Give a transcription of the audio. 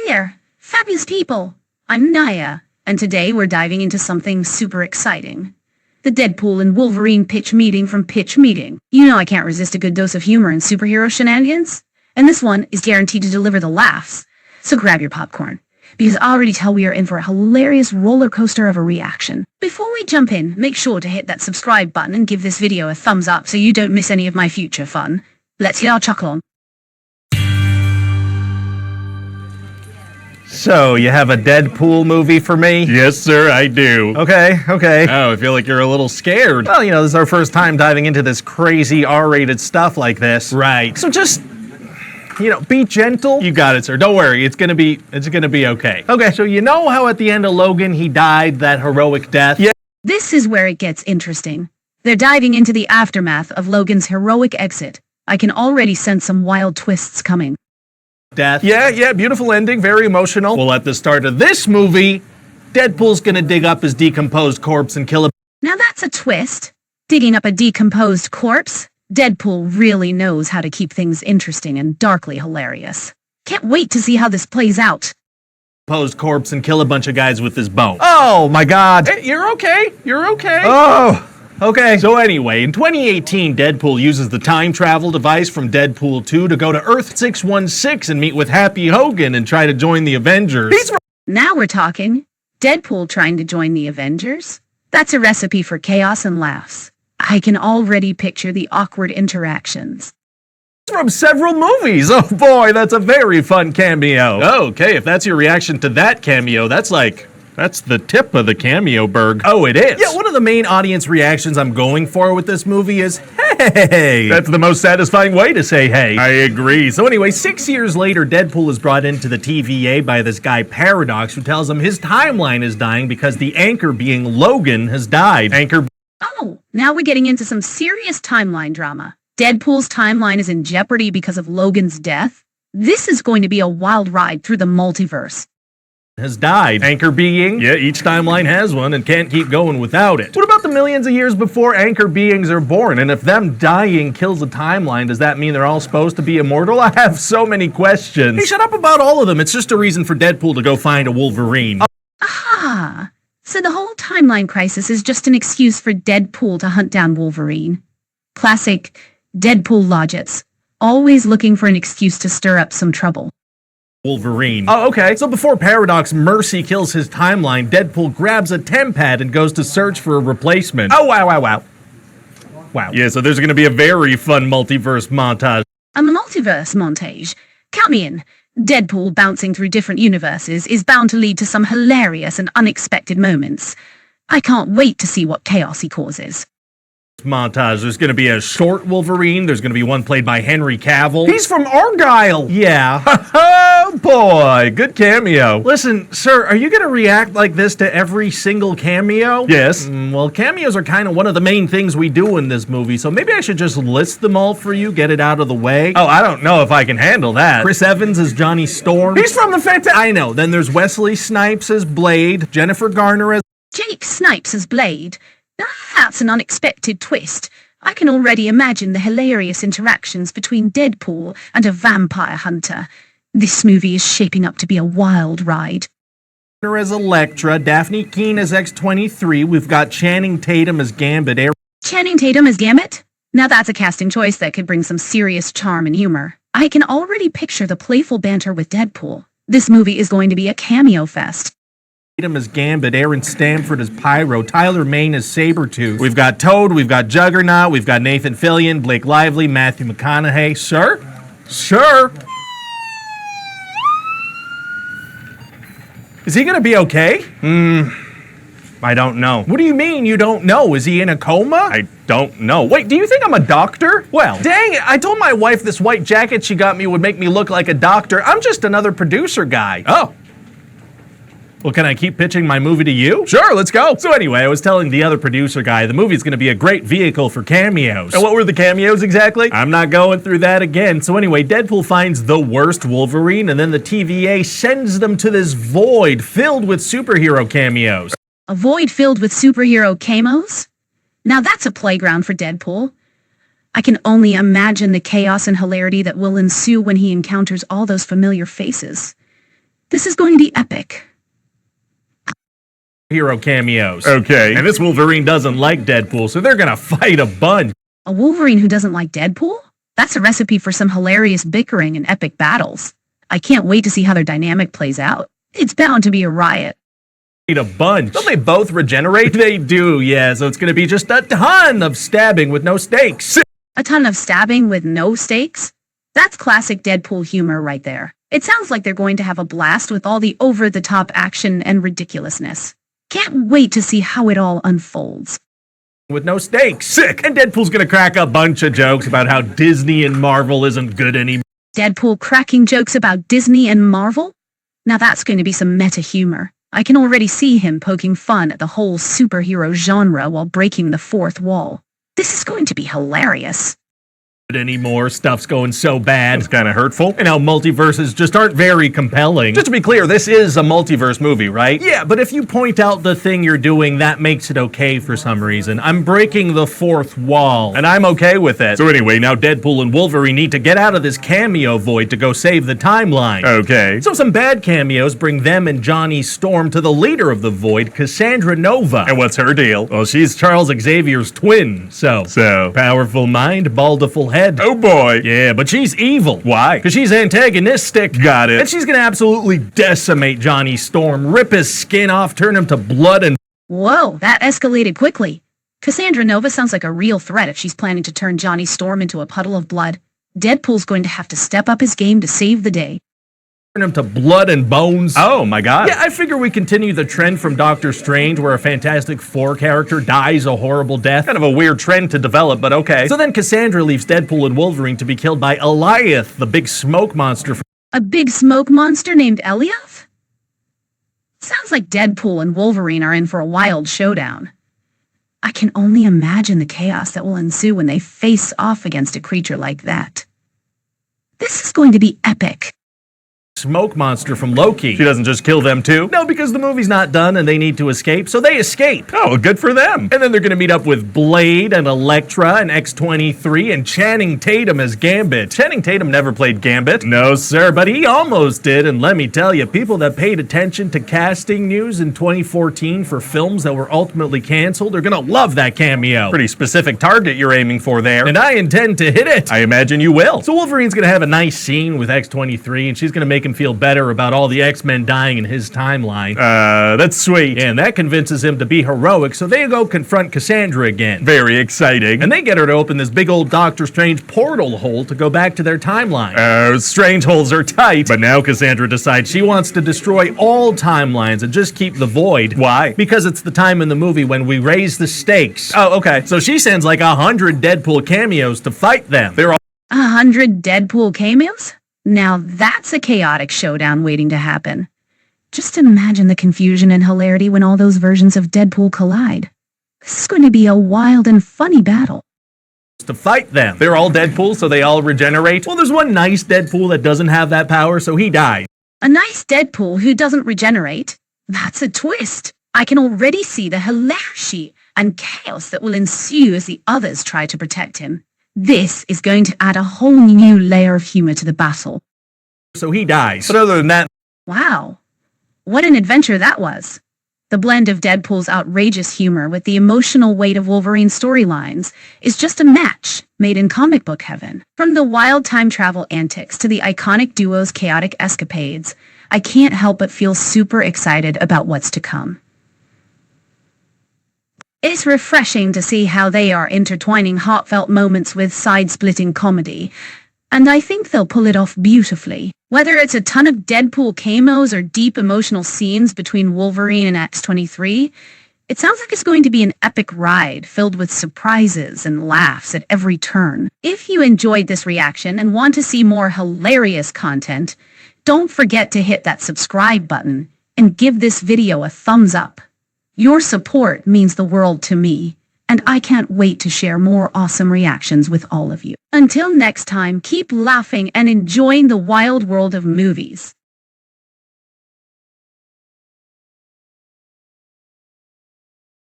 there, fabulous people. I'm Naia, and today we're diving into something super exciting. The Deadpool and Wolverine Pitch Meeting from Pitch Meeting. You know I can't resist a good dose of humor and superhero shenanigans, and this one is guaranteed to deliver the laughs. So grab your popcorn, because I already tell we are in for a hilarious roller coaster of a reaction. Before we jump in, make sure to hit that subscribe button and give this video a thumbs up so you don't miss any of my future fun. Let's get our chuckle on. So, you have a Deadpool movie for me? Yes, sir, I do. Okay. Oh, I feel like you're a little scared. Well, this is our first time diving into this crazy R-rated stuff like this. Right. So just, be gentle. You got it, sir. Don't worry. It's gonna be okay. Okay, so you know how at the end of Logan he died that heroic death? Yeah. This is where it gets interesting. They're diving into the aftermath of Logan's heroic exit. I can already sense some wild twists coming. Death. Yeah, beautiful ending, very emotional. Well, at the start of this movie, Deadpool's gonna dig up his decomposed corpse and kill him. Now that's a twist. Digging up a decomposed corpse? Deadpool really knows how to keep things interesting and darkly hilarious. Can't wait to see how this plays out. Decomposed corpse and kill a bunch of guys with his bone. oh my God. Hey, you're okay. Oh! Okay. So anyway, in 2018, Deadpool uses the time travel device from Deadpool 2 to go to Earth 616 and meet with Happy Hogan and try to join the Avengers. Now we're talking. Deadpool trying to join the Avengers? That's a recipe for chaos and laughs. I can already picture the awkward interactions. From several movies. Oh boy, that's a very fun cameo. Okay, if that's your reaction to that cameo, that's the tip of the cameo berg. Oh, it is? Yeah, one of the main audience reactions I'm going for with this movie is, hey! That's the most satisfying way to say hey. I agree. So anyway, 6 years later, Deadpool is brought into the TVA by this guy Paradox, who tells him his timeline is dying because the anchor, being Logan, has died. Oh, now we're getting into some serious timeline drama. Deadpool's timeline is in jeopardy because of Logan's death? This is going to be a wild ride through the multiverse. Has died. Anchor being? Yeah, each timeline has one and can't keep going without it. What about the millions of years before anchor beings are born? And if them dying kills a timeline, does that mean they're all supposed to be immortal? I have so many questions. Hey, shut up about all of them. It's just a reason for Deadpool to go find a Wolverine. Aha! So the whole timeline crisis is just an excuse for Deadpool to hunt down Wolverine. Classic Deadpool logics. Always looking for an excuse to stir up some trouble. Wolverine. Oh, okay. So before Paradox mercy kills his timeline, Deadpool grabs a tempad and goes to search for a replacement. Oh, wow. Yeah, so there's going to be a very fun multiverse montage. A multiverse montage. Count me in. Deadpool bouncing through different universes is bound to lead to some hilarious and unexpected moments. I can't wait to see what chaos he causes. Montage. There's going to be a short Wolverine. There's going to be one played by Henry Cavill. He's from Argyle. Yeah. Oh boy, good cameo. Listen, sir, are you going to react like this to every single cameo? Yes. Well, cameos are kind of one of the main things we do in this movie, so maybe I should just list them all for you, get it out of the way. Oh, I don't know if I can handle that. Chris Evans as Johnny Storm. He's from the Fantastic. I know. Then there's Wesley Snipes as Blade, Jennifer Garner as Jake Snipes as Blade. That's an unexpected twist. I can already imagine the hilarious interactions between Deadpool and a vampire hunter. This movie is shaping up to be a wild ride. as Elektra, Daphne Keane as X-23. We've got Channing Tatum as Gambit. Channing Tatum as Gambit? Now that's a casting choice that could bring some serious charm and humor. I can already picture the playful banter with Deadpool. This movie is going to be a cameo fest. Tatum as Gambit, Aaron Stamford as Pyro, Tyler Mane as Sabretooth. We've got Toad, we've got Juggernaut, we've got Nathan Fillion, Blake Lively, Matthew McConaughey. Sir? Sir? Is he gonna be okay? I don't know. What do you mean you don't know? Is he in a coma? I don't know. Wait, do you think I'm a doctor? Well, dang it, I told my wife this white jacket she got me would make me look like a doctor. I'm just another producer guy. Oh. Well, can I keep pitching my movie to you? Sure, let's go. So anyway, I was telling the other producer guy the movie's gonna be a great vehicle for cameos. And what were the cameos exactly? I'm not going through that again. So anyway, Deadpool finds the worst Wolverine, and then the TVA sends them to this void filled with superhero cameos. A void filled with superhero camos? Now that's a playground for Deadpool. I can only imagine the chaos and hilarity that will ensue when he encounters all those familiar faces. This is going to be epic. Hero cameos. Okay. And this Wolverine doesn't like Deadpool, so they're gonna fight a bunch. A Wolverine who doesn't like Deadpool? That's a recipe for some hilarious bickering and epic battles. I can't wait to see how their dynamic plays out. It's bound to be a riot. A bunch. Don't they both regenerate? They do, yeah, so it's gonna be just a ton of stabbing with no stakes. A ton of stabbing with no stakes? That's classic Deadpool humor right there. It sounds like they're going to have a blast with all the over-the-top action and ridiculousness. Can't wait to see how it all unfolds. With no stakes. Sick! And Deadpool's gonna crack a bunch of jokes about how Disney and Marvel isn't good anymore. Deadpool cracking jokes about Disney and Marvel? Now that's going to be some meta humor. I can already see him poking fun at the whole superhero genre while breaking the fourth wall. This is going to be hilarious. Anymore. Stuff's going so bad. It's kind of hurtful. And how multiverses just aren't very compelling. Just to be clear, this is a multiverse movie, right? Yeah, but if you point out the thing you're doing, that makes it okay for some reason. I'm breaking the fourth wall. And I'm okay with it. So anyway, now Deadpool and Wolverine need to get out of this cameo void to go save the timeline. Okay. So some bad cameos bring them and Johnny Storm to the leader of the void, Cassandra Nova. And what's her deal? Well, she's Charles Xavier's twin, so powerful mind, baldiful head. Oh boy. Yeah, but she's evil. Why? Because she's antagonistic. Got it. And she's gonna absolutely decimate Johnny Storm, rip his skin off, turn him to blood and... Whoa, that escalated quickly. Cassandra Nova sounds like a real threat if she's planning to turn Johnny Storm into a puddle of blood. Deadpool's going to have to step up his game to save the day. Turn him to blood and bones. Oh my god. Yeah, I figure we continue the trend from Doctor Strange where a Fantastic Four character dies a horrible death. Kind of a weird trend to develop, but okay. So then Cassandra leaves Deadpool and Wolverine to be killed by Eliath, the big smoke monster. A big smoke monster named Eliath? Sounds like Deadpool and Wolverine are in for a wild showdown. I can only imagine the chaos that will ensue when they face off against a creature like that. This is going to be epic. Smoke monster from Loki. She doesn't just kill them too? No, because the movie's not done and they need to escape, so they escape. Oh, good for them. And then they're gonna meet up with Blade and Elektra and X-23 and Channing Tatum as Gambit. Channing Tatum never played Gambit. No, sir, but he almost did, and let me tell you, people that paid attention to casting news in 2014 for films that were ultimately canceled are gonna love that cameo. Pretty specific target you're aiming for there. And I intend to hit it. I imagine you will. So Wolverine's gonna have a nice scene with X-23, and she's gonna make him feel better about all the X-Men dying in his timeline. That's sweet. And that convinces him to be heroic, so they go confront Cassandra again. Very exciting. And they get her to open this big old Doctor Strange portal hole to go back to their timeline. Strange holes are tight. But now Cassandra decides she wants to destroy all timelines and just keep the void. Why? Because it's the time in the movie when we raise the stakes. Oh, okay. So she sends like 100 Deadpool cameos to fight them. They're all 100 Deadpool cameos? Now that's a chaotic showdown waiting to happen. Just imagine the confusion and hilarity when all those versions of Deadpool collide. This is going to be a wild and funny battle. to fight them. They're all Deadpool, so they all regenerate? Well, there's one nice Deadpool that doesn't have that power, so he dies. A nice Deadpool who doesn't regenerate? That's a twist. I can already see the hilarity and chaos that will ensue as the others try to protect him. This is going to add a whole new layer of humor to the battle. So he dies. But other than that... Wow. What an adventure that was. The blend of Deadpool's outrageous humor with the emotional weight of Wolverine's storylines is just a match made in comic book heaven. From the wild time travel antics to the iconic duo's chaotic escapades, I can't help but feel super excited about what's to come. It's refreshing to see how they are intertwining heartfelt moments with side-splitting comedy, and I think they'll pull it off beautifully. Whether it's a ton of Deadpool cameos or deep emotional scenes between Wolverine and X-23, it sounds like it's going to be an epic ride filled with surprises and laughs at every turn. If you enjoyed this reaction and want to see more hilarious content, don't forget to hit that subscribe button and give this video a thumbs up. Your support means the world to me, and I can't wait to share more awesome reactions with all of you. Until next time, keep laughing and enjoying the wild world of movies.